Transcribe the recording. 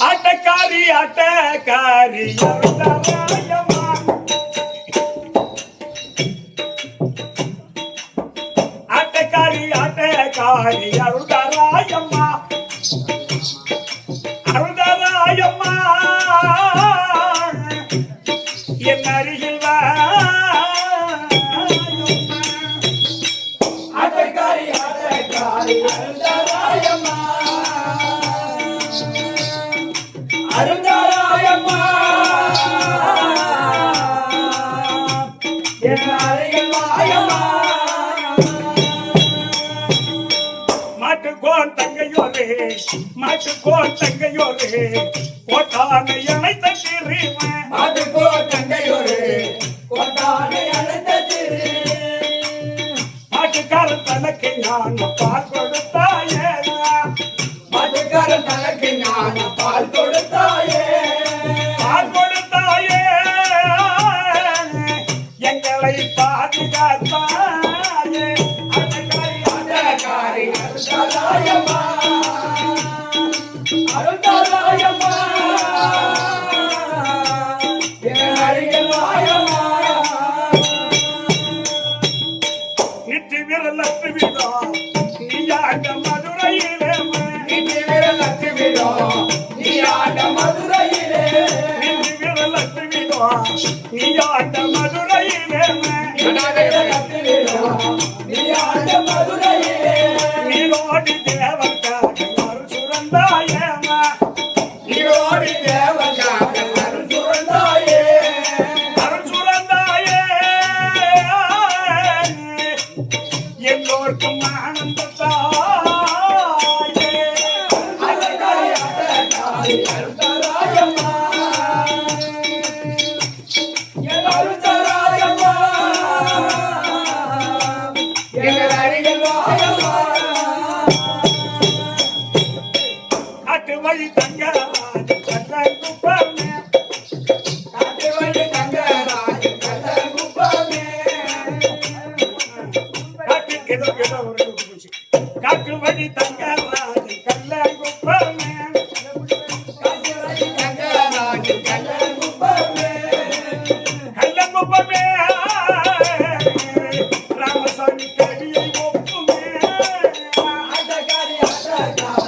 ஆட்டக்காரி ஆட்டக்காரி ஆட்டக்காரி ஆட்டக்காரி அருள்தாராயம்மா அருள்தாராயம்மா என் அருகில் வா ஆட்டக்காரி ஆட்டக்காரி அருள்தாராயம்மா அருள்தாராயம்மா என் அருகில் வாயம்மா மாட்டுக்கோன் தங்கையோரே மாட்டுக்கோன் தங்கையோரே கோட்டானை அணைத்த சிறுவன் மாட்டுக்கோன் தங்கையோரே கோட்டானை அணைத்த சிறு மாட்டுக்காரன் தனக்கு ஞான பால் கொடுத்தாயே மாட்டுக்காரன் தனக்கு ஞான பால் கொடுத்தாயே பால் கொடுத்தாயே எங்களை பாதுகாத்தாயே அருள்தாராயம்மா அருள்தாராயம்மா என் அருகில் வாயம்மா நித்தி விரல் அற்று விடும் நீ ஆண்ட மதுரையிலே நித்தி விரல் அற்று விடும் நீ ஆண்ட மதுரையிலே நித்தி விரல் அற்று விடும் நீ ஆண்ட மதுரையிலே நீ ஆண்ட மதுரையிலே நீரோடி தேவர்காக அருள் சுரந்தாயேமா நீரோடி தேவர்காக அருள் சுரந்தாயே அருள் சுரந்தாயே எல்லோருக்கும் ஆனந்தத்தாயே அருள்தாராயம்மா என் அருள்தாராயம்மா எங்கள் அருகில் வாயம்மா காட்டு வழி தங்கராஜ் கல்லங்குப்பமே காட்டு வழி தங்கராஜ் கல்லங்குப்பமே காட்டு ஏதோ ஒரு போச்சு காட்டு வழி தங்கராஜ் கல்லங்குப்பமே காட்டு வழி தங்கராஜ் கல்லங்குப்பமே கல்லங்குப்பமே ராமசாமி கடியை ஒப்புமே ஆட்டக்காரி ஆட்டக்காரி